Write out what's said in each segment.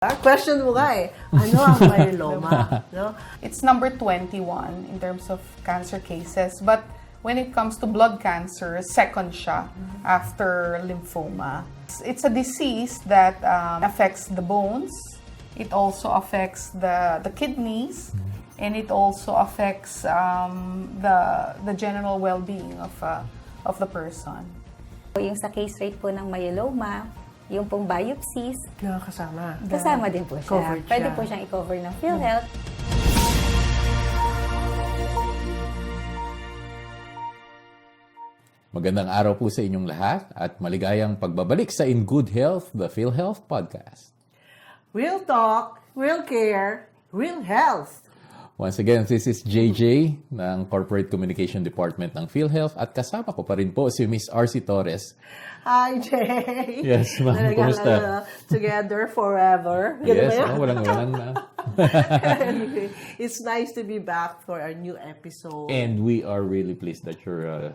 Question mo nga eh, ano ang myeloma? No? It's number 21 in terms of cancer cases. But when it comes to blood cancer, second siya after lymphoma. It's a disease that affects the bones. It also affects the kidneys. And it also affects the general well-being of the person. Yung sa case rate po ng myeloma, yung pong biopsies, Nakakasama. kasama din po siya. Covered Pwede siya. po siyang i-cover ng PhilHealth. Magandang araw po sa inyong lahat at maligayang pagbabalik sa In Good Health, the PhilHealth Podcast. Real talk, real care, real health. Once again, this is JJ ng Corporate Communication Department ng PhilHealth at kasama ko pa rin po si Miss RC Torres. Hi, Jay. Yes, ma'am. Talagang, Kumusta? together forever. Ganun Yes, ba yun? walang na. Anyway, it's nice to be back for our new episode. And we are really pleased that you're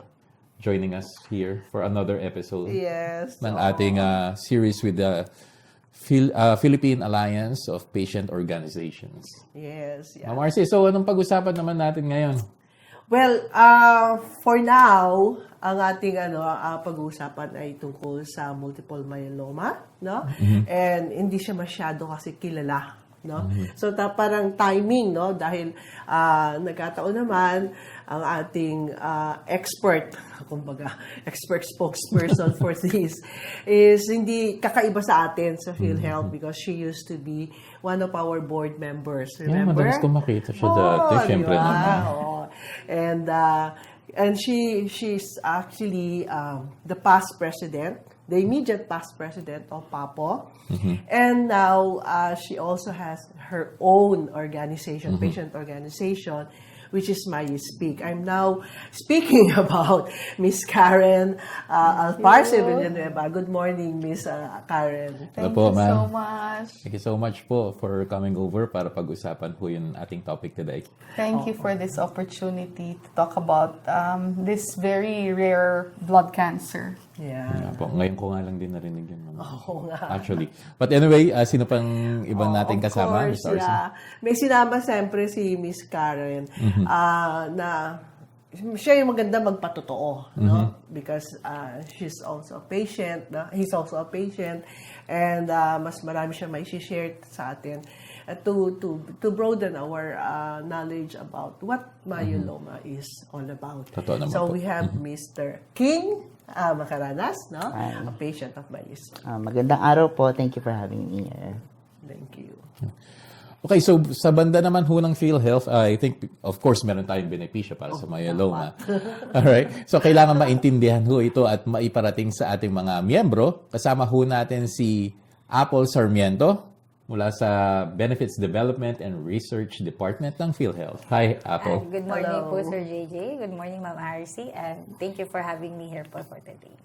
joining us here for another episode Yes. ng ating series with the Philippine Alliance of Patient Organizations. Yes. Yeah. Ma'am RC, so anong pag-usapan naman natin ngayon? Well, for now, ang ating pag-uusapan ay tungkol sa multiple myeloma, no? And hindi siya masyado kasi kilala, no? So parang timing, no? Dahil nagkataon naman ang ating expert, kumbaga, expert spokesperson for this is hindi kakaiba sa atin sa PhilHealth because she used to be one of our board members. Remember? Madalas ko makita siya dati, syempre diba? naman. Oo. And she's actually the past president, the immediate past president of PAPO. And now she also has her own organization, patient organization, which is MySpeak. I'm now speaking about Miss Karen Alparce Villanueva. Good morning, Miss Karen. Hello Thank po, you ma'am. so much. Thank you so much po for coming over para pag-usapan po yung ating topic today. Thank you for this opportunity to talk about this very rare blood cancer. Yeah. Nga po, ngayon ko nga lang din narinig yun, ma'am. Oo nga. Actually. But anyway, sino pang ibang nating Of kasama, course, Miss Arce? yeah. May sinama siyempre si Miss Karen na siya yung maganda magpatotoo, no? Because she's also a patient, no? He's also a patient, and mas marami siya may share sa atin to broaden our knowledge about what myeloma is all about. Totoo naman So po. we have Mr. King Macaranas, no? Hi. A patient of myeloma. Magandang araw po. Thank you for having me here. Thank you. Okay, so sa banda naman ho ng PhilHealth, I think, of course, meron tayong benepisyo para sa myeloma. Alright? So, kailangan maintindihan ho ito at maiparating sa ating mga miyembro. Kasama ho natin si Apple Sarmiento mula sa Benefits Development and Research Department ng PhilHealth. Hi, Apple. Good morning Hello. po, Sir JJ. Good morning, Ma'am RC. And thank you for having me here for today.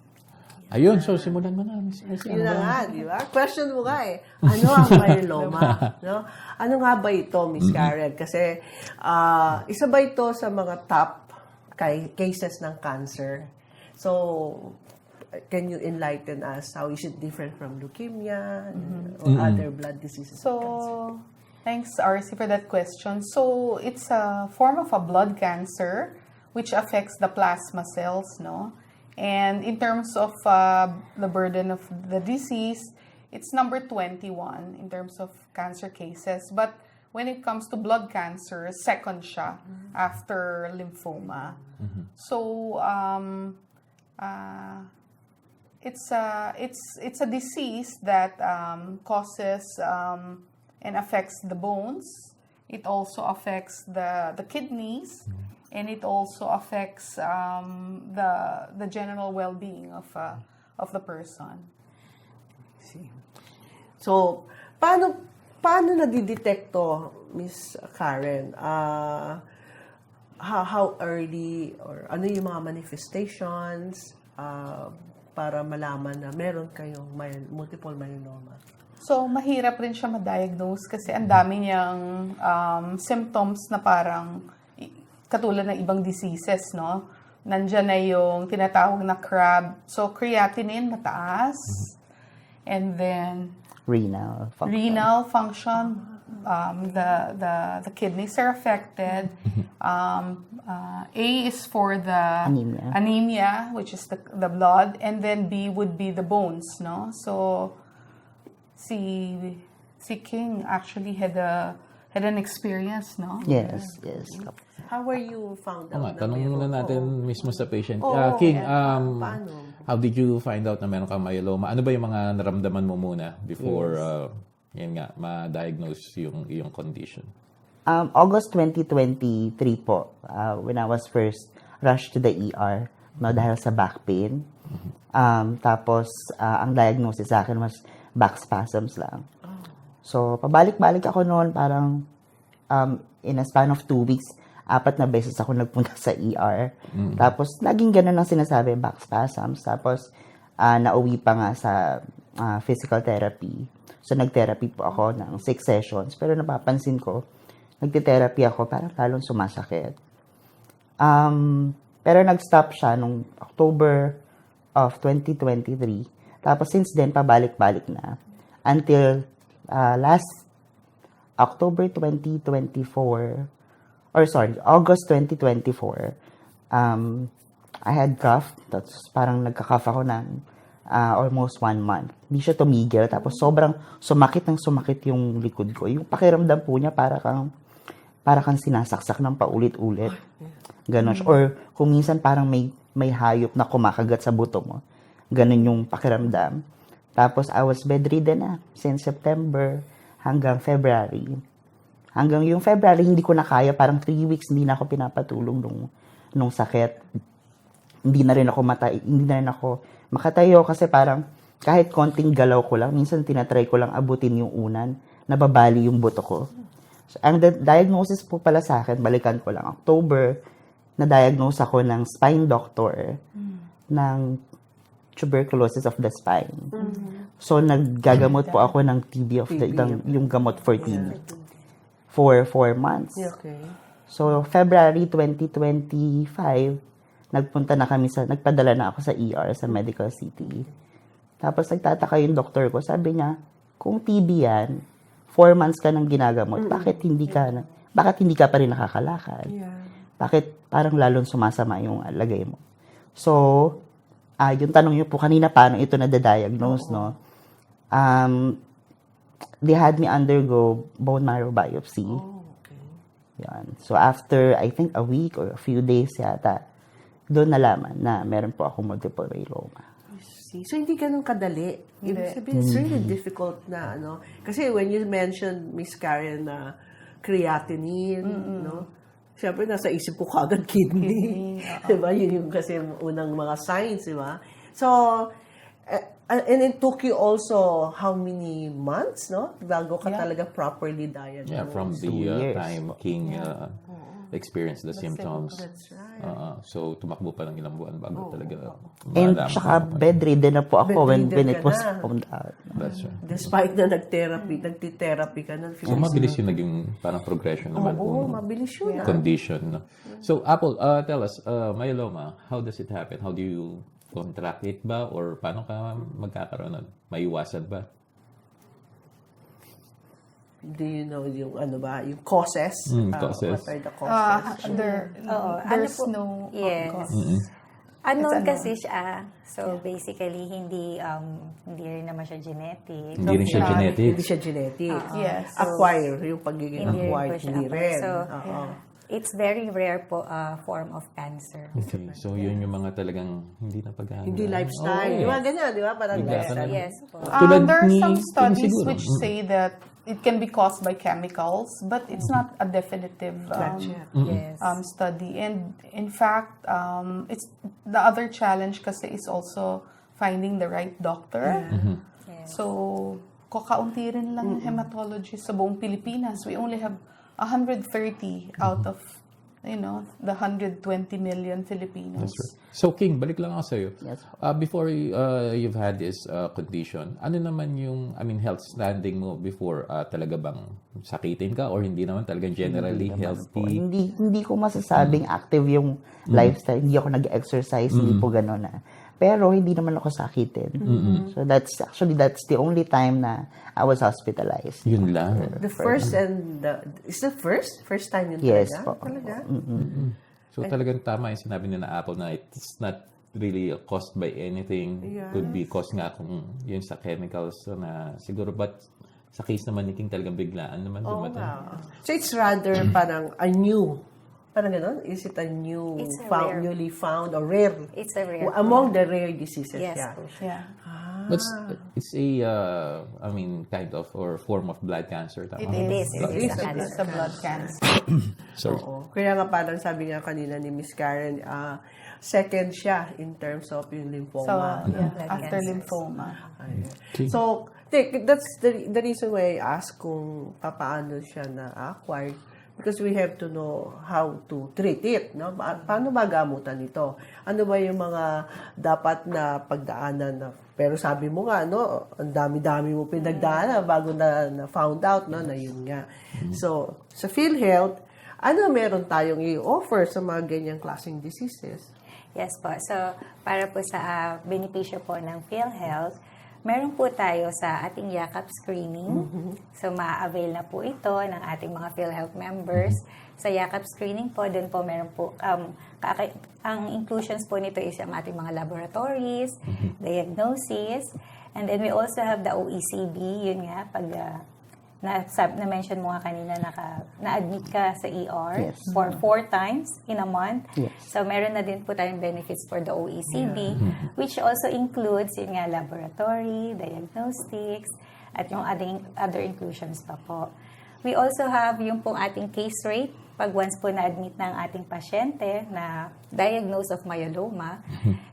Ayun, so simulan mo na, Miss Arce. Yun Ano na ba? nga, di ba? Question mo nga eh, ano ang myeloma? No? Ano nga ba ito, Miss Karen? Kasi isa ba ito sa mga top cases ng cancer? So, can you enlighten us? How is it different from leukemia or other blood diseases? of cancer? So, thanks, RC, for that question. So, it's a form of a blood cancer which affects the plasma cells, no? And in terms of the burden of the disease, it's number 21 in terms of cancer cases. But when it comes to blood cancer, second siya after lymphoma. So, it's a disease that causes and affects the bones. It also affects the kidneys, and it also affects the general well-being of the person. So, paano nadidetekto, Miss Karen? How early or ano yung mga manifestations para malaman na meron kayong multiple myeloma? So, mahirap rin siya ma-diagnose kasi ang dami niyang symptoms na parang katulad ng ibang diseases, no? Nandyan na yung tinatawag na CRAB. So, creatinine mataas. And then, renal function. renal function, the kidneys are affected. A is for the Anemia. which is the blood, and then B would be the bones, no? So, si King actually had an experience, no? Yes. How were you found out? Nga, na tanong meron? muna natin mismo sa patient. Oo, King, paano? how did you find out na meron kang myeloma? Ano ba yung mga naramdaman mo muna before, yan nga, ma-diagnose yung iyong condition? August 2023 po, when I was first rushed to the ER, no, dahil sa back pain. Tapos, ang diagnosis sa akin was back spasms lang. So, pabalik-balik ako noon, parang in a span of 2 weeks, 4 na beses ako nagpunta sa ER. Tapos, laging ganun ang sinasabi, back spasms. Tapos, nauwi pa nga sa physical therapy. So, nag-therapy po ako ng 6 sessions. Pero napapansin ko, nagte-therapy ako, parang lalong sumasakit. Pero nag-stop siya nung October of 2023. Tapos, since then, pabalik-balik na. Until last October 2024, August 2024, I had cough. Tapos parang nagka-cough ako ng almost 1 month. Hindi siya tumigil. Tapos sobrang sumakit yung likod ko. Yung pakiramdam po niya para kang sinasaksak ng paulit-ulit. Ganon siya. Or kung minsan parang may hayop na kumakagat sa buto mo. Ganon yung pakiramdam. Tapos I was bedridden na since September hanggang February. Hanggang yung February, hindi ko na kaya. Parang 3 weeks, hindi na ako pinapatulog nung sakit. Hindi na rin ako makatayo kasi parang kahit konting galaw ko lang, minsan tinatry ko lang abutin yung unan, nababali yung buto ko. So, ang diagnosis po pala sa akin, balikan ko lang, October, na-diagnose ako ng spine doctor ng tuberculosis of the spine. So, naggagamot po ako ng TB yung gamot for TB. For 4 months. Okay. So, February 2025, nagpadala na ako sa ER, sa Medical City. Tapos, nagtataka yung doktor ko. Sabi niya, kung TB yan, 4 months ka nang ginagamot, bakit hindi ka pa rin nakakalakad? Yeah. Bakit parang lalong sumasama yung lagay mo? So, yung tanong niyo po kanina, paano ito na-diagnose, no? They had me undergo bone marrow biopsy. Oh, okay. Yan. So, after, I think, a week or a few days yata, doon nalaman na meron po ako multiple myeloma. See? So, hindi ganun kadali. Ibig sabihin, it's really difficult na, ano. Kasi when you mentioned, Miss Karen, na creatinine, no? Siyempre, nasa isip ko kagad kidney. Diba? Yun yung kasi unang mga signs, diba? So, and it took you also how many months, no? Bago ka talaga properly diagnosed. Yeah, from the 2 years. time King experienced the symptoms. That's right. So, tumakbo pa ng ilang buwan bago talaga And malaman tsaka mo pa. bedridden na po ako when Bedridden it ka was na. found out. That's right. Despite na nagtitherapy ka na. So, mabilis yung naging parang progression naman Oo, kung mabilis yun. condition. No? So, Apple, tell us, myeloma, how does it happen? How do you contract it ba? Or paano ka magkakaroon nun? Maiwasan ba? Do you know yung ano ba, yung causes? Causes. What are the causes? There's po- no yes. cause. Unknown kasi siya. So, basically, hindi rin naman siya genetic. Hindi rin siya genetic. Hindi siya genetic. Yes. Acquire, yung pagiging Hindi rin acquired, po siya hindi acquired. rin. So, Oo. it's very rare po form of cancer. Okay. So, yun yung mga talagang hindi na pag-aaral. Hindi lifestyle. Di ba? Ganyan, di ba? Parang Bigla ka lifestyle. na- Yes po. Tulad There are ni some King studies siguro. which say that it can be caused by chemicals, but it's not a definitive Gotcha. Yes. study. And in fact, it's the other challenge kasi is also finding the right doctor. Yes. So, kakaunti rin lang yung hematologists sa buong Pilipinas. We only have 130 out of, the 120 million Filipinos. That's right. So, King, balik lang ako sa'yo. Yes. Before you've had this condition, ano naman yung, health standing mo before? Talaga bang sakitin ka or hindi naman talagang generally healthy? Hindi ko masasabing active yung lifestyle. Hindi ako nag-exercise, hindi po gano'n na. Pero hindi naman ako sakitin. So that's the only time na I was hospitalized. Yun lang. The first is the first time yun Yes talaga? po. Talaga? So talagang tama yung sinabi nila na Apple na it's not really caused by anything. Yes. Could be caused nga kung yun sa chemicals na siguro, but sa case naman ni King talagang biglaan naman Oo dumating. nga. So it's rather parang a new, parang gano'n? Is it a new, It's a rare. newly found or rare? It's a rare. Among the rare diseases, Yes yeah. po siya. Yeah. But it's a, I mean, kind of, or form of blood cancer. Tama? It is. is. It is a It's a blood cancer. Sorry. Oo. Kaya nga parang sabi nga kanina ni Miss Karen, second siya in terms of yung So, lymphoma. yeah, Blood after cancers. lymphoma. Okay. So, that's the reason why I ask kung paano siya na-acquired. Because we have to know how to treat it. No? Paano ba gamutan ito? Ano ba yung mga dapat na pagdaanan na pero sabi mo nga, no, ang dami-dami mo pinagdaanan bago na found out, no, na yun nga. So, sa PhilHealth, ano meron tayong i-offer sa mga ganyang klaseng diseases? Yes po. So, para po sa benepisyo po ng PhilHealth, meron po tayo sa ating yakap screening. So, ma-avail na po ito ng ating mga PhilHealth members. Sa yakap screening po, dun po meron po, ang inclusions po nito is ang ating mga laboratories, diagnosis, and then we also have the OECB, yun nga, pag na-mention mo nga kanina, na-admit ka sa ER Yes. for 4 times in a month. Yes. So, meron na din po tayong benefits for the OECD, which also includes yun nga, laboratory, diagnostics, at yung other inclusions pa po. We also have yung pong ating case rate pag once po na-admit ng ating pasyente na diagnosed of myeloma.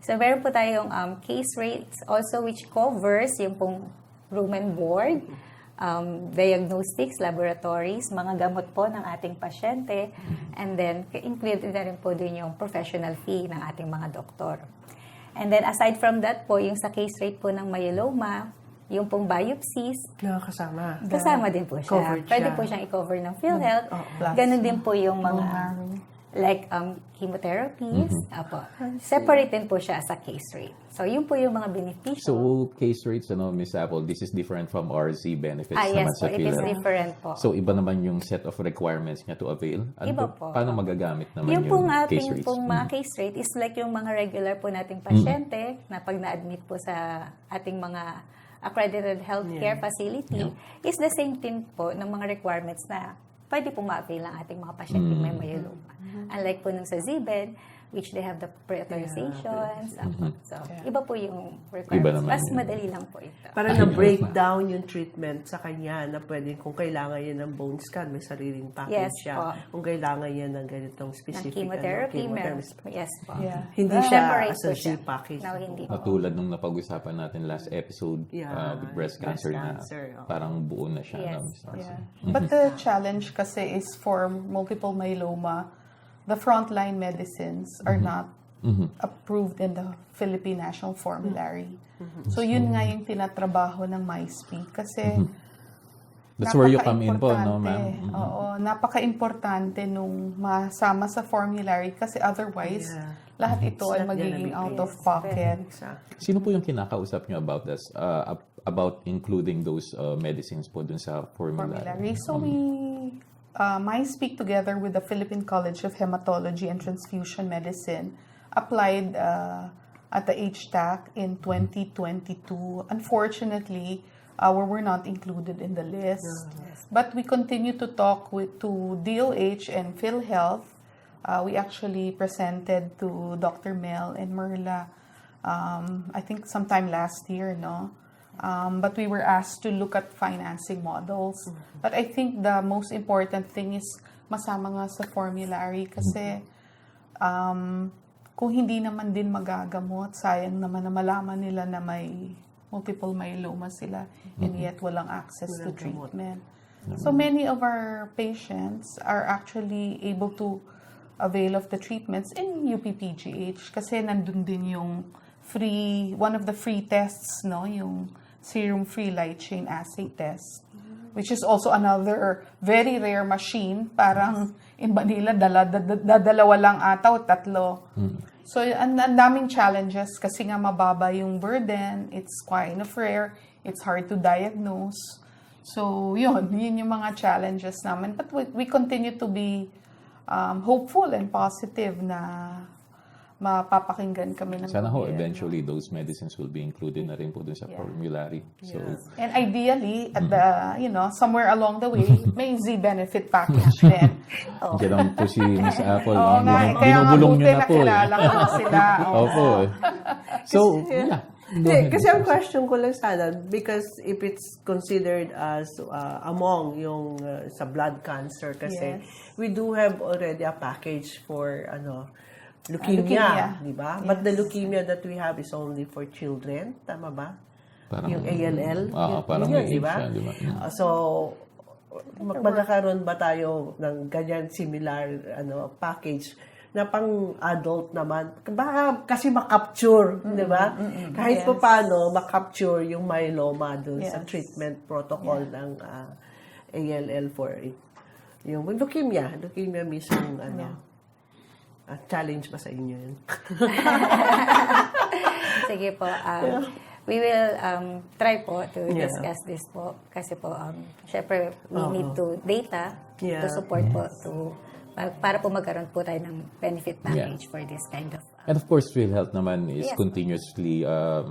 So, meron po tayong case rates also which covers yung pong room and board, diagnostics, laboratories, mga gamot po ng ating pasyente, and then included na rin po dun yung professional fee ng ating mga doktor. And then aside from that po, yung sa case rate po ng myeloma, yung pong biopsies, Nakakasama. kasama din po siya. Covered Pwede siya. po siyang i-cover ng PhilHealth. Plasma. Ganun din po yung mga like chemotherapies. Apo. Separate din po siya sa case rate. So, yun po yung mga benepisyo. So, case rates, Miss Apple, this is different from RZ benefits Yes naman po, it is PhilHealth. different po. So, iba naman yung set of requirements niya to avail. Iba po. Paano magagamit naman Yung pong case ating rates? pong mga case rate is like yung mga regular po nating pasyente na pag na-admit po sa ating mga accredited healthcare facility is the same din po ng mga requirements na pwede pong ma-avail ang ating mga pasyente may myeloma. Unlike po nung sa ZBED, which they have the pre-authorizations. So, iba po yung requirements. naman Mas yun. madali lang po ito. Parang na-break down yung treatment sa kanya na pwede kung kailangan yan ng bone scan, may sariling package Yes siya. po. Kung kailangan yan ng ganitong Ng specific chemotherapy, meron. chemotherapy. Yes po. Yeah. Hindi siya Separate as po a siya. package. No, hindi po. Tulad nung napag-usapan natin last episode Yeah, with breast breast cancer, cancer, na oo. parang buo na siya. Yes. Miss Arce? Yeah. But the challenge kasi is for multiple myeloma, the frontline medicines are not approved in the Philippine National Formulary. So yun nga yung tinatrabaho ng MySpeak kasi That's where you come in po, no, ma'am? Oo, napaka-importante nung masama sa formulary kasi otherwise Yeah. lahat ito It's ay not gonna magiging be out paid. of pocket. Exactly. Sino po yung kinakausap nyo about this? About including those medicines po dun sa formulary? So we MySpeak together with the Philippine College of Hematology and Transfusion Medicine applied at the HTAC in 2022. Unfortunately, we were not included in the list. But we continue to talk to DOH and PhilHealth. We actually presented to Dr. Mel and Merla, I think sometime last year, no? But we were asked to look at financing models. But I think the most important thing is masama nga sa formulary kasi kung hindi naman din magagamot, sayang naman na malaman nila na may multiple myeloma sila and yet walang access to treatment. So many of our patients are actually able to avail of the treatments in UPPGH kasi nandun din yung one of the free tests, no, yung serum free light chain assay test, which is also another very rare machine. Parang in Manila, dalawa lang ata o tatlo. So, ang daming challenges kasi nga mababa yung burden, it's kind of rare, it's hard to diagnose. So, yun yung mga challenges namin. But we continue to be hopeful and positive na mapapakinggan kami ng Sana ho, gobyerno. eventually, those medicines will be included na rin po dun sa formulary. So, And ideally, at the, somewhere along the way, may Z-benefit package din. Diyan lang po si Miss Apple. Oo nga, kaya nga Binubulong buti nyo na po. nakilala ko na sila. Oo. Opo. So, yeah. Go ahead. Kasi ang question ko lang sana, because if it's considered as among yung sa blood cancer kasi, Yes. we do have already a package for leukemia. leukemia, di ba? But the leukemia that we have is only for children, tama ba? Parang- Yung ALL. parang yun, may di age ba? siya, di ba? So, magkakaroon ba tayo ng ganyan similar package na pang adult naman? Baka kasi makapture, di ba? Kahit pa paano, makapture yung myeloma dun sa Yes. treatment protocol ng ALL for it. Yung leukemia mismo, challenge ba sa inyo yun? Sige po. We will try po to Yeah. discuss this po. Kasi po, syempre, we need to data Yeah. to support po para po magkaroon po tayo ng benefit package for this kind of And of course, PhilHealth naman is Yes. continuously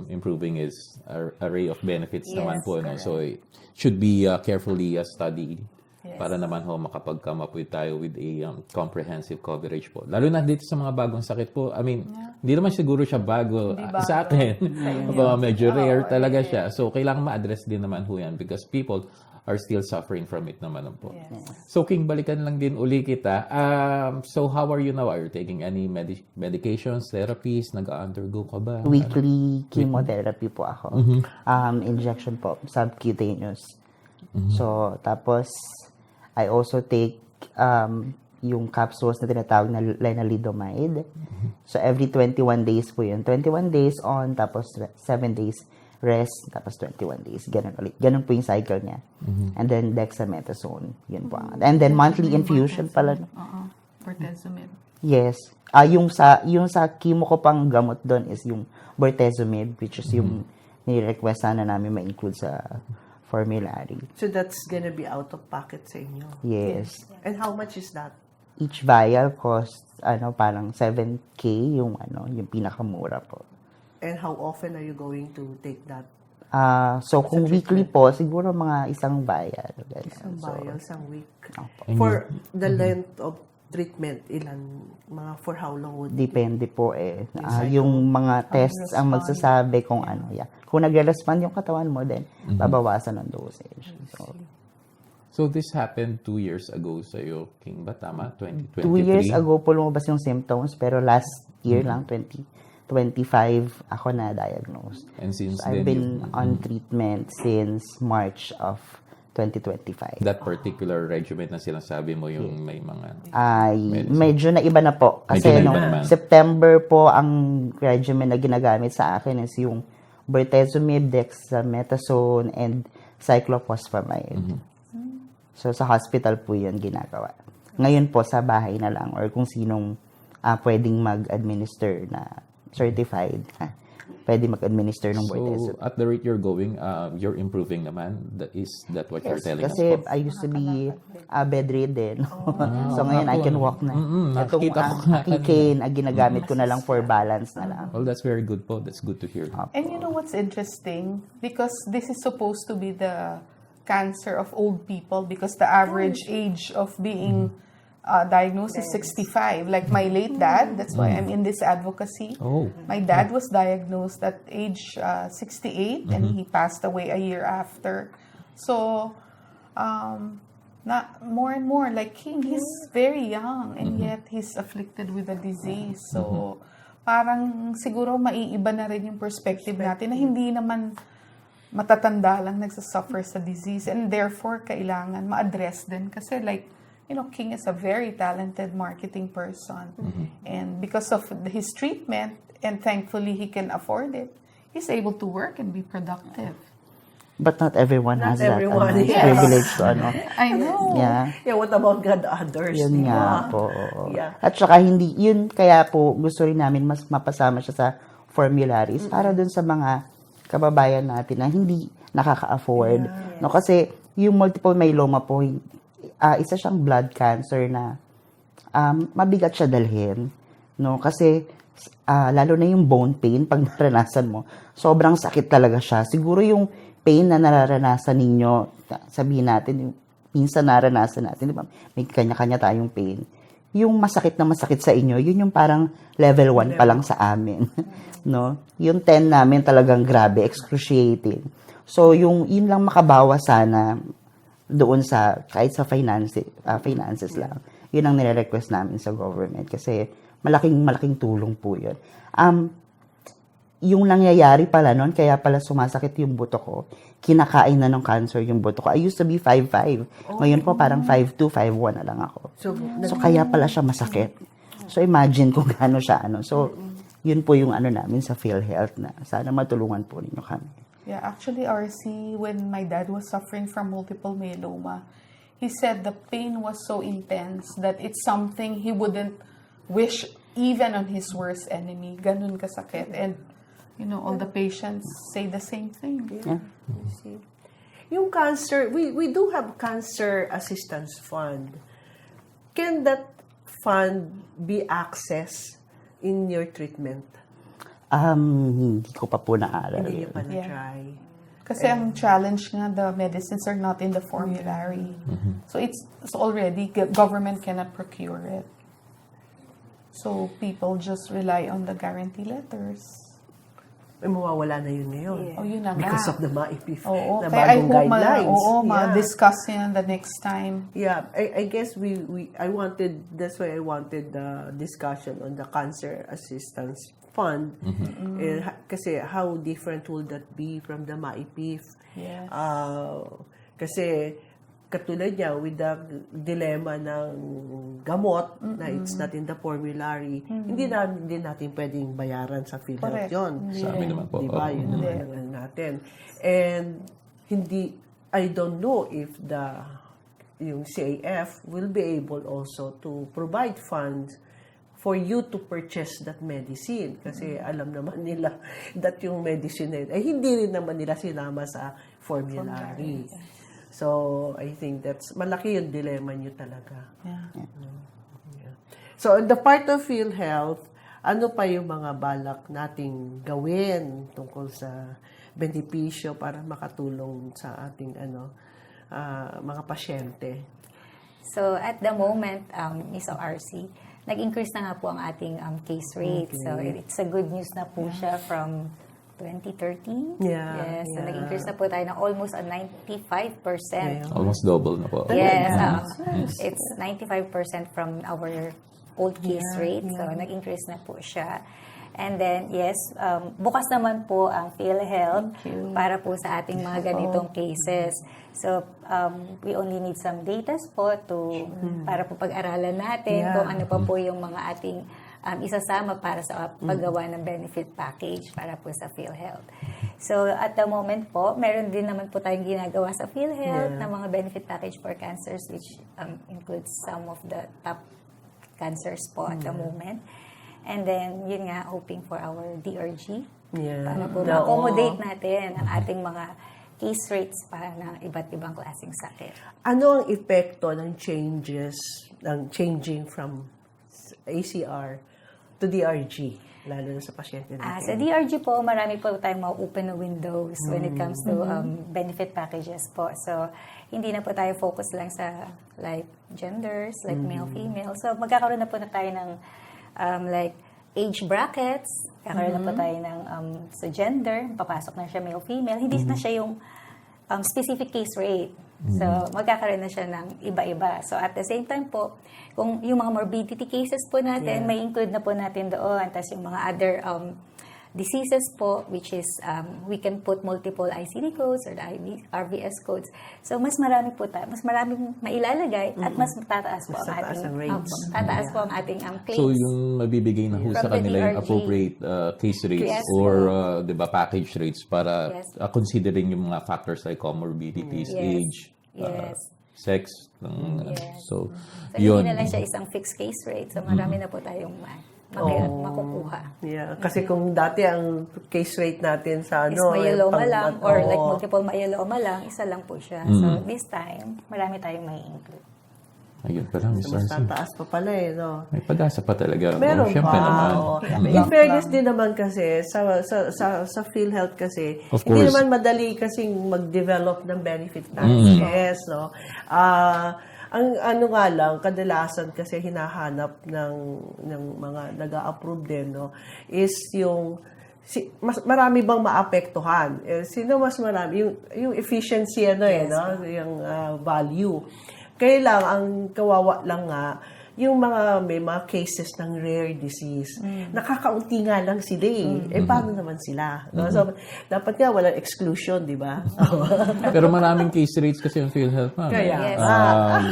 improving its array of benefits Yes, naman po. No? correct. So, it should be carefully studied Yes. para naman ho makapag-come up with tayo with a comprehensive coverage po. Lalo na dito sa mga bagong sakit po. I mean, hindi naman siguro siya bago, sa akin. Medyo rare talaga siya. So, kailangan ma-address din naman ho yan because people are still suffering from it naman po. Yes. So, King, balikan lang din uli kita. So, how are you now? Are you taking any medications, therapies? Nag-undergo ka ba? Weekly chemotherapy po ako. Injection po, subcutaneous. So, tapos, I also take yung capsules na tinatawag na lenalidomide. So, every 21 days po yun. 21 days on, tapos 7 days rest, tapos 21 days. Ganun ulit. Ganun po yung cycle niya. And then, dexamethasone. Yun po. And then, monthly infusion pala. Bortezomib. Yes. Yung sa chemo ko pang gamot doon is yung bortezomib, which is yung ni-request sana namin ma-include sa formulary. So that's gonna be out of pocket sa inyo. Yes. And how much is that? Each vial costs parang 7K yung pinakamura po. And how often are you going to take that? So kung weekly po, siguro mga isang vial. Ganun. Isang So, vial, isang week. Opo. For the length of treatment, for how long would Depende po eh. cycle. Yung mga tests ang magsasabi kung ano. Yeah. Kung nagre-respond yung katawan mo, then babawasan ng dosage. So, this happened 2 years ago sa iyo, King ba? Tama? 2023? 2 years ago po lumabas yung symptoms, pero last year lang, 2025, ako na-diagnosed. And since So, I've then, been on treatment since March of 2025. that particular regimen na sinasabi mo yung may mga... Ay, medyo na iba na po. Kasi Medyo na iba nung naman. September po, ang regimen na ginagamit sa akin is yung bortezomib, dexamethasone, and cyclophosphamide. So, sa hospital po yun ginagawa. Ngayon po, sa bahay na lang or kung sinong pwedeng mag-administer na certified, pwede mag-administer ng So, bortezomib. at the rate you're going, you're improving naman. Is that what you're telling Kasi us po? I used to be bedridden. So ngayon I can walk na. Itong nakikita ko nga aking cane, ginagamit ko na lang for balance na lang. Well, that's very good po. That's good to hear. And you know what's interesting? Because this is supposed to be the cancer of old people because the average age of being diagnosed is 65. Like my late dad, that's why I'm in this advocacy. Oh. My dad was diagnosed at age 68 and he passed away a year after. So, more and more, like he's very young and yet he's afflicted with a disease. So, parang siguro maiiba na rin yung perspective natin na hindi naman matatanda lang nagsasuffer sa disease and therefore kailangan ma-address din kasi like King is a very talented marketing person. And because of his treatment, and thankfully he can afford it, he's able to work and be productive. But not everyone Not has that everyone, yes. privilege to I know. Yeah. Yeah, what about God others? Yun di nga ba? po. Oo. Yeah. At saka hindi, yun kaya po gusto rin namin mas mapasama siya sa formularies para dun sa mga kababayan natin na hindi nakaka-afford. No, kasi yung multiple myeloma po, isa siyang blood cancer na mabigat siya dalhin. No, kasi lalo na yung bone pain pag naranasan mo, sobrang sakit talaga siya. Siguro yung pain na nararanasan ninyo, sabihin natin, yung minsan naranasan natin, di ba? May kanya-kanya tayong pain. Yung masakit na masakit sa inyo, yun yung parang level 1 pa lang sa amin. No? Yung 10 namin talagang grabe, excruciating. So, yun lang makabawa sana doon sa, kahit sa finances lang. Yun ang nire-request namin sa government kasi malaking tulong po yun. Yung nangyayari pala noon, kaya pala sumasakit yung buto ko, kinakain na ng cancer yung buto ko. I used to be 5'5". Ngayon po parang 5'2", 5'1" na lang ako. So kaya pala siya masakit. So imagine kung gaano siya So yun po yung namin sa PhilHealth na sana matulungan po ninyo kami. Yeah, actually, RC, when my dad was suffering from multiple myeloma, he said the pain was so intense that it's something he wouldn't wish even on his worst enemy. Ganun kasakit. And all the patients say the same thing. Yeah. Yung cancer, we do have cancer assistance fund. Can that fund be accessed in your treatment? Hindi ko pa po naaral. Hindi niyo pa Yeah. na-try. Kasi ang challenge nga, the medicines are not in the formulary. So it's already, government cannot procure it. So people just rely on the guarantee letters. May mawawala na yun ngayon. Oh, yun na nga. Because of the MAIPIF Oo, na kaya I bagong hope guidelines. ma-discuss yan the next time. Yeah, I guess that's why I wanted the discussion on the cancer assistance fund. Kasi how different will that be from the MAIPIF? Yes. Kasi katulad niya with the dilemma ng gamot na it's not in the formulary, hindi natin pwedeng bayaran sa PhilHealth Correct. yun. Sa amin naman po. Diba? Yun naman ang natin. And I don't know if yung CAF will be able also to provide funds for you to purchase that medicine. Kasi alam naman nila that yung medicine na yun, ay hindi rin naman nila sinama sa formulary. So, I think malaki yung dilemma nyo talaga. Yeah. Yeah. So, on the part of PhilHealth, ano pa yung mga balak nating gawin tungkol sa benepisyo para makatulong sa ating mga pasyente? So, at the moment, Ms. RC, nag-increase na nga po ang ating case rate. Okay. So, it's a good news na po siya from 2013. Yeah, Yes, so yeah. nag-increase na po tayo ng almost 95%. Yeah. Almost double na po. Yes, it's 95% from our old case rate. So, nag-increase na po siya. And then, yes, bukas naman po ang PhilHealth para po sa ating mga ganitong cases. So, we only need some data po para po pag-aralan natin kung ano pa po yung mga ating isasama para sa paggawa ng benefit package para po sa PhilHealth. So, at the moment po, meron din naman po tayong ginagawa sa PhilHealth na mga benefit package for cancers which includes some of the top cancers po at the moment. And then, yun nga, hoping for our DRG para po ma-accommodate natin ang ating mga case rates para ng iba't ibang klaseng sakit. Ano ang epekto ng changing from ACR to DRG, lalo na sa pasyente natin? Sa DRG po, marami po tayong ma-open na windows when it comes to benefit packages po. So, hindi na po tayo focus lang sa like genders, like male, female. So, magkakaroon na po na tayo ng like age brackets, kakaroon na po tayo ng sa gender, papasok na siya male, female. Hindi na siya yung specific case rate. So, magkakaroon na siya ng iba-iba. So, at the same time po, kung yung mga morbidity cases po natin, may include na po natin doon. Tapos yung mga other diseases po, which is we can put multiple ICD codes or the RVS codes. So, mas marami po tayo, mas maraming mailalagay at mas tataas po Mas ang tataas ating, ang rates. tataas po ang ating claims. So, yung mabibigay na ho sa From the kanila yung DRG. appropriate case rates Yes. or, di ba, package rates para Yes. considering yung mga factors like comorbidities, Yes. age, Yes. sex. Yes. So, So, yun. hindi na lang siya isang fixed case rate. So, marami na po tayong makukuha. Yeah, kasi kung dati ang case rate natin sa Is ano, myeloma lang or like oo. multiple myeloma lang, isa lang po siya. So, this time, marami tayong may include. Ayun pala, Miss Mas Arcee. tataas pa pala no? May pag-asa pa talaga. Meron Siyempre pa. naman. oo. Mm. In fairness din naman kasi, sa PhilHealth kasi, Of hindi course. naman madali kasing mag-develop ng benefit packages, no? Ang ano nga lang, kadalasan kasi hinahanap ng mga nag-a-approve din, no, is yung marami bang maapektuhan? Sino mas marami? Yung efficiency, no? Yung value. Kaya lang, ang kawawa lang nga, yung may mga cases ng rare disease, nakakaunti nga lang sila paano naman sila? No? So, dapat nga walang exclusion, di ba? Pero maraming case rates kasi yung PhilHealth, ma'am. Kaya, Yes. Um,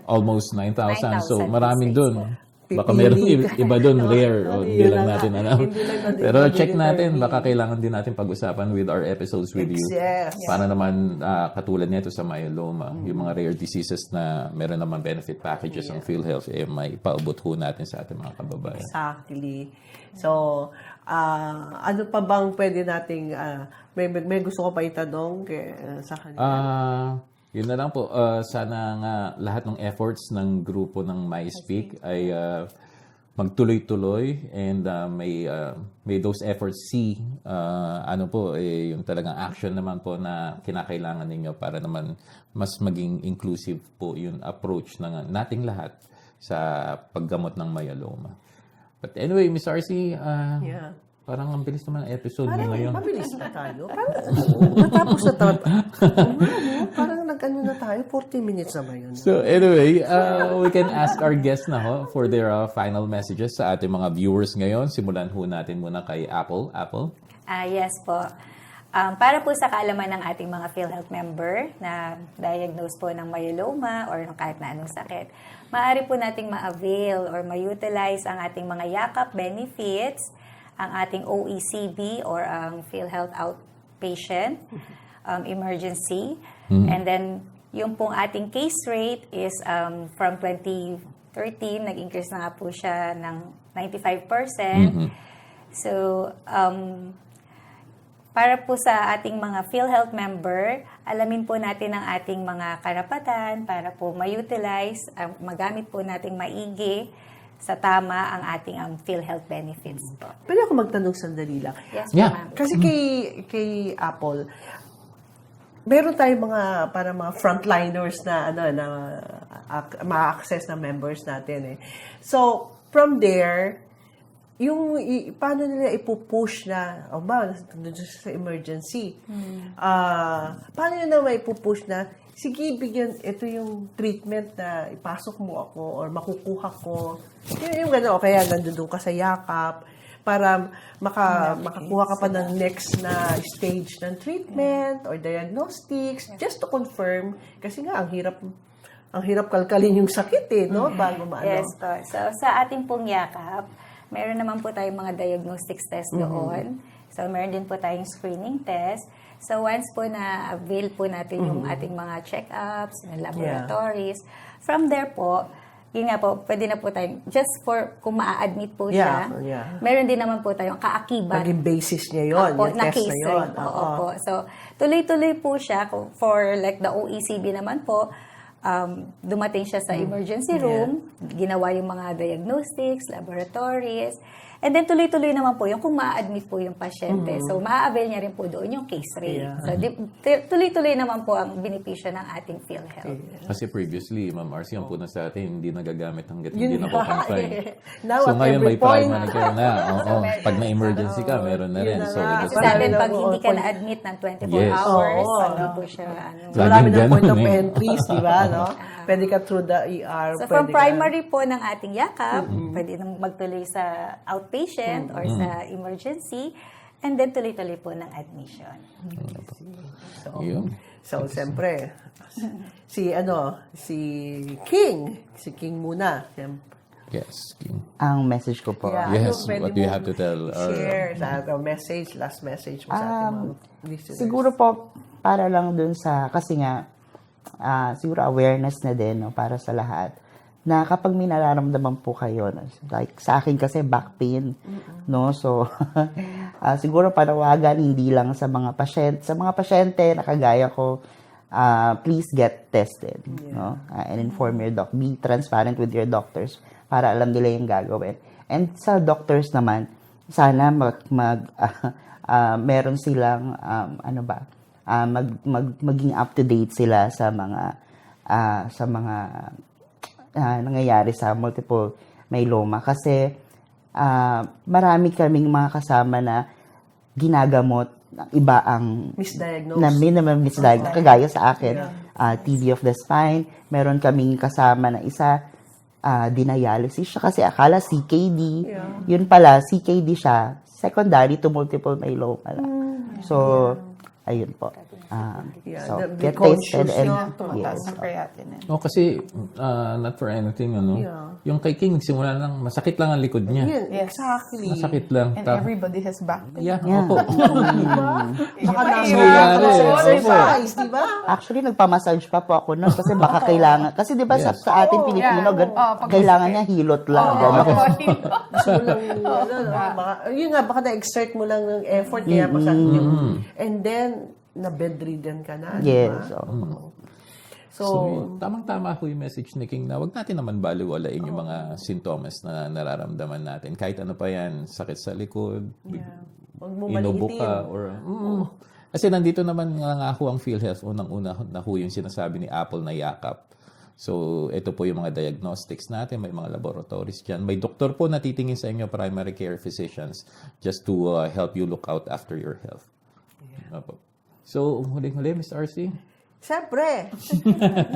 almost 9,000. So, 9,000 maraming case dun. po. Baka Pipili meron ka. iba dun rare o hindi Yun lang na natin nga. alam. Hindi lang natin Pero check natin, madidetermine. baka kailangan din natin pag-usapan with our episodes with you. Yes. Para naman katulad nito sa myeloma, yung mga rare diseases na meron naman benefit packages ang PhilHealth, may paubot ho natin sa ating mga kababayan. Exactly. So, ano pa bang pwede nating, may gusto ko pa itanong sa kanila? Yun na lang po. Sana nga lahat ng efforts ng grupo ng MySpeak ay magtuloy-tuloy and may those efforts see yung talagang action naman po na kinakailangan ninyo para naman mas maging inclusive po yung approach ng nating lahat sa paggamot ng myeloma. But anyway, Miss Arcee, Yeah. parang ang bilis naman ang episode mo Parang ngayon. mabilis na tayo. Parang natapos na tayo. Parang nag-ano na tayo, 40 minutes na ba yun? So anyway, we can ask our guests na for their final messages sa ating mga viewers ngayon. Simulan ho natin muna kay Apple. Apple? Yes po. Para po sa kaalaman ng ating mga PhilHealth member na diagnose po ng myeloma or ng kahit na anong sakit, maaari po nating ma-avail or ma-utilize ang ating mga yakap benefits, ang ating OECB or ang PhilHealth Outpatient Emergency. And then, yung pong ating case rate is from 2013, nag-increase na nga po siya ng 95%. So, para po sa ating mga PhilHealth member, alamin po natin ang ating mga karapatan para po ma-utilize, magamit po nating maigi sa tama ang ating PhilHealth benefits po. Pwede ako magtanong sandali lang. Yes, Yeah. ma'am. Kasi kay Apple, meron tayong mga frontliners na ma-access na members natin . So, from there, paano nila ipupush na, sa emergency, paano nila maipupush na, sige, ito yung treatment na ipasok mo ako or makukuha ko. Yung gano'n, kaya nandun ka sa yakap para makakuha ka pa ng next na stage ng treatment or diagnostics just to confirm. Kasi nga, ang hirap kalkalin yung sakit no? Bago maano. Yes po. So, sa ating pong yakap, meron naman po tayong mga diagnostics test doon. So, meron din po tayong screening test. So, once po na-avail po natin yung ating mga check-ups, yung laboratories, from there po, yun nga po, pwede na po tayong, just for kung maa-admit po siya, meron din naman po tayong kaakibat. Naging basis niya yun, Opo, yung na test case na yun. rate. Opo. So, tuloy-tuloy po siya for like the OECB naman po, dumating siya sa emergency room, ginawa yung mga diagnostics, laboratories, and then tuloy-tuloy naman po yung kung ma-admit po yung pasyente. So, maa-avail niya rin po doon yung case rate. Yeah. So, tuloy-tuloy naman po ang benepisyo ng ating PhilHealth. Kasi previously, Ma'am Arcee, ang punas sa atin, hindi nagagamit hanggat Yun hindi na po nga confine. Now, So at ngayon, every may prime point. manager na. Oo. Pag na-emergency ka, meron na rin. Yun na So, nga. it Kasi is sa atin, pag Oo, hindi ka point. na-admit ng 24 Yes. hours, Oo. hindi po siya, Laging Marami ng point ganun of eh. entries, di ba? No? Pwede ka through the ER. So pwede from ka- primary po ng ating yakap, pwede nang magtuloy sa outpatient or sa emergency, and then tuloy-tuloy po ng admission. Yun. So, siyempre, si King muna. Siyempre. Yes. King. Ang message ko po, Yeah, Yes, pwede what do you mo have to tell our- share sa last message mo sa ating mga listeners. siguro po, para lang dun sa, kasi nga, siguro awareness na din, no, para sa lahat, na kapag may nararamdaman po kayo, no, like sa akin kasi back pain, no, so, siguro panawagan, hindi lang sa mga pasyente na kagaya ko, please get tested, no, and inform your doc, be transparent with your doctors, para alam nila yung gagawin. And sa doctors naman, sana meron silang, maging up to date sila sa mga nangyayari sa multiple myeloma kasi marami kaming mga kasama na ginagamot ng iba ang misdiagnosed kagaya sa akin, TB of the spine. Meron kaming kasama na isa dinialysis siya kasi akala CKD. Yun pala, CKD siya, secondary to multiple myeloma lang. So, ayun po. So, be get tested conscious, and yeah. Tumataas ng creatinine. No, kasi not for anything, yung kay King, simula lang, masakit lang ang likod niya. Yes, exactly. Masakit lang. And everybody has back pain. Yeah, opo. Baka nangyayari. exercise, di ba? actually, nagpamassage pa po ako nun kasi baka kailangan. Kasi di ba sa ating Pilipino, pag kailangan niya hilot lang. gano'n. Gusto mo lang, yun nga, baka na-exert mo lang ng effort, kaya masakit yung, and then, na-bedridden ka na. Yes. Diba? So, So, Tamang-tama ho yung message ni King na wag natin naman baliwalain yung mga sintomas na nararamdaman natin. Kahit ano pa yan, sakit sa likod, huwag mo inubo maliitin. ka, or... Kasi nandito naman nga ho ang PhilHealth, unang-una na ho yung sinasabi ni Apple na yakap. So, ito po yung mga diagnostics natin, may mga laboratories dyan. May doktor po na titingin sa inyo, primary care physicians, just to help you look out after your health. Opo. So, huling-huli, Ms. RC? Siyempre,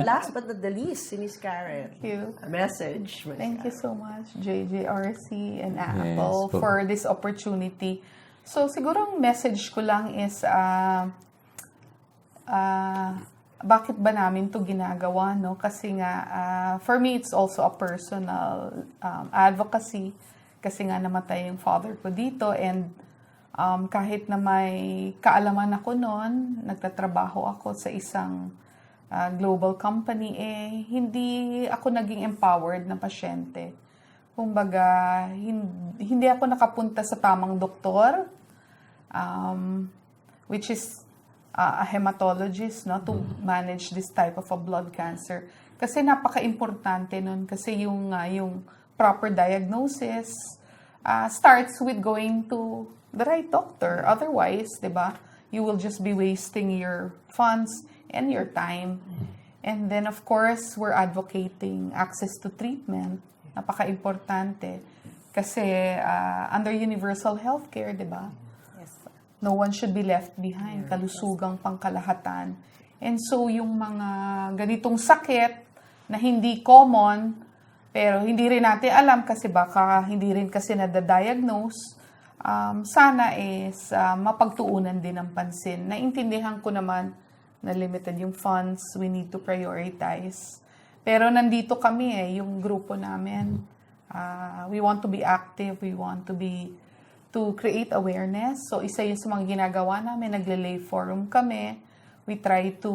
last but not the least, si Miss Karen. Thank you. A message. Thank you so much, JJRC and Yes, Apple, po. for this opportunity. So, siguro ang message ko lang is, bakit ba namin to ginagawa, no? Kasi nga, for me, it's also a personal advocacy. Kasi nga namatay yung father ko dito and kahit na may kaalaman ako noon, nagtatrabaho ako sa isang global company, hindi ako naging empowered na pasyente. Kumbaga, hindi ako nakapunta sa tamang doktor, which is a hematologist, no, to manage this type of a blood cancer. Kasi napaka-importante nun, kasi yung proper diagnosis starts with going to the right doctor. Otherwise, di ba, you will just be wasting your funds and your time. And then, of course, we're advocating access to treatment. Napaka-importante. Kasi under universal healthcare, di ba? Yes. No one should be left behind. Kalusugang pangkalahatan. And so, yung mga ganitong sakit na hindi common, pero hindi rin natin alam kasi baka hindi rin kasi nadadiagnose, sana is mapagtuunan din ng pansin. Naintindihan ko naman na limited yung funds, we need to prioritize. Pero nandito kami yung grupo namin. We want to be active, we want to create awareness. So isa yun sa mga ginagawa namin, nagle-lay forum kami. We try to,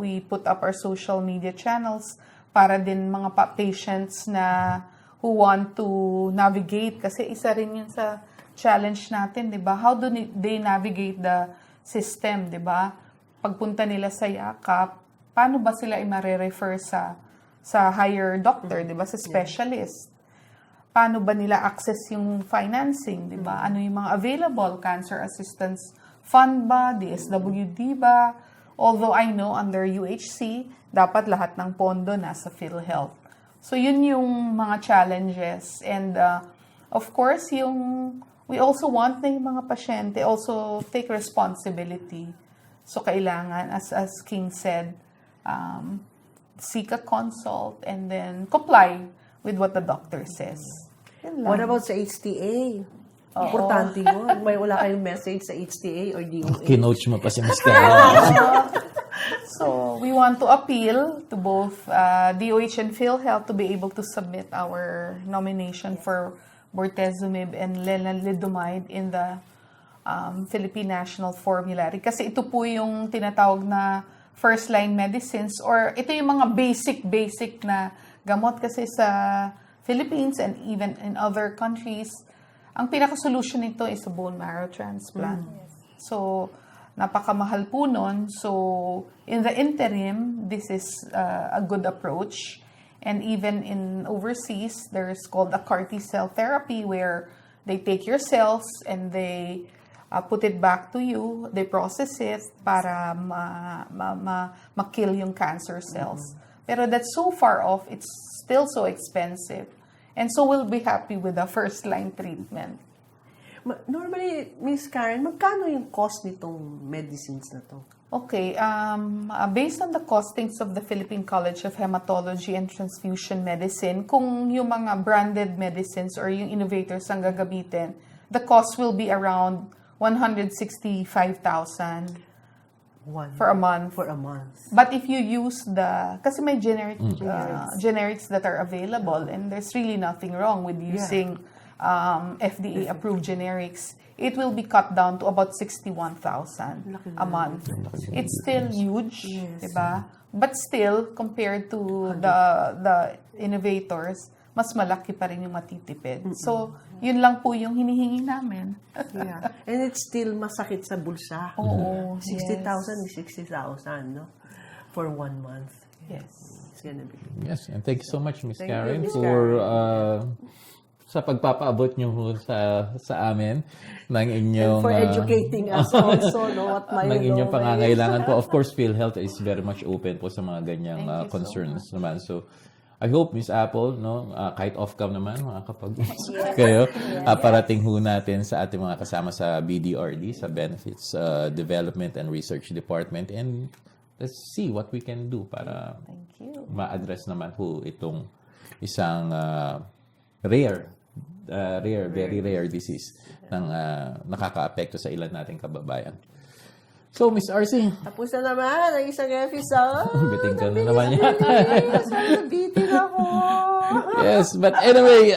we put up our social media channels para din mga patients na who want to navigate. Kasi isa rin yun sa challenge natin, di ba? How do they navigate the system, di ba? Pagpunta nila sa yakap, paano ba sila i-refer sa higher doctor, di ba? Sa specialist. Paano ba nila access yung financing, di ba? Ano yung mga available? Cancer Assistance Fund ba? DSWD ba? Although I know under UHC, dapat lahat ng pondo nasa PhilHealth. So yun yung mga challenges. And of course, we also want na yung mga pasyente also take responsibility. So kailangan, as King said, seek a consult, and then comply with what the doctor says. Yun lang. What about sa HTA? Importante yun. May wala kayong message sa HTA or DOH? Kinoach mo pa si Ms. Karen. So, we want to appeal to both DOH and PhilHealth to be able to submit our nomination for bortezomib and lenalidomide in the Philippine National Formulary. Kasi ito po yung tinatawag na first-line medicines, or ito yung mga basic na gamot. Kasi sa Philippines and even in other countries, ang pinaka-solution nito is a bone marrow transplant. So, napakamahal po nun. So, in the interim, this is a good approach. And even in overseas, there's called a CAR T-cell therapy where they take your cells and they put it back to you. They process it para ma-kill yung cancer cells. Pero that's so far off, it's still so expensive. And so we'll be happy with the first-line treatment. Normally, Miss Karen, magkano yung cost nitong medicines na to? Okay, based on the costings of the Philippine College of Hematology and Transfusion Medicine, kung yung mga branded medicines or yung innovators ang gagamitin, the cost will be around 165,000 for a month. For a month. But if you use kasi may generics that are available, and there's really nothing wrong with using FDA-approved generics, it will be cut down to about 61,000 a month. It's still huge, diba? But still, compared to the innovators, mas malaki pa rin yung matitipid. So, yun lang po yung hinihingi namin. Yeah. And it's still masakit sa bulsa. Oo. 60,000 is 60,000, no? For 1 month. Yes. It's gonna be. Yes, and thank you so much, Ms. Thank you, Karen, Ms. for sa pagpapaabot nyo sa amin ng inyong And for educating us also, no? What ng inyong pangangailangan po. Of course, PhilHealth is very much open po sa mga ganyang Thank you so concerns naman. So, I hope, Miss Apple, no, kahit off-cam naman, makakapag kayo, parating ho natin sa ating mga kasama sa BDRD, sa Benefits Development and Research Department, and let's see what we can do para ma-address naman ho itong isang very rare disease ng nakaka-apekto sa ilan nating kababayan. So, Miss RC. Tapos na naman ang isang episode. Biting ka na naman yata. Biting ako. Yes, but anyway,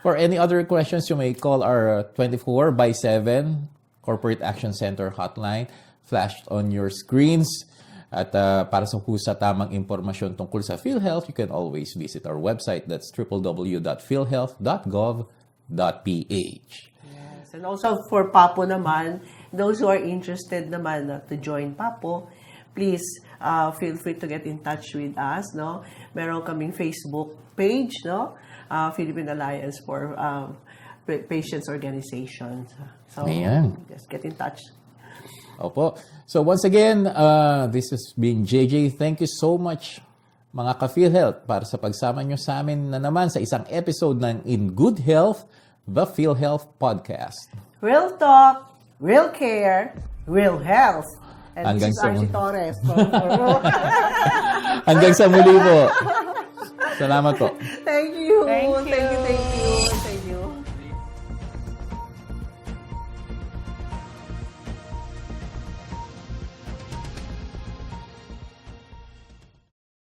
for any other questions, you may call our 24/7 Corporate Action Center hotline flashed on your screens. At para sa tamang impormasyon tungkol sa PhilHealth, you can always visit our website. That's www.philhealth.gov.ph. Yes. And also for Papo naman, those who are interested naman to join Papo, please feel free to get in touch with us, no? Meron kaming Facebook page, no? Philippine Alliance for Patients Organization. So, Ayan. just get in touch. Opo. So once again, this has been JJ. Thank you so much, mga ka-PhilHealth, para sa pagsama nyo sa amin na naman sa isang episode ng In Good Health, the PhilHealth Podcast. Real talk, real care, real health. And Hanggang this is sa Archie Torres. Hanggang sa muli po. Salamat po. Thank you. Thank you.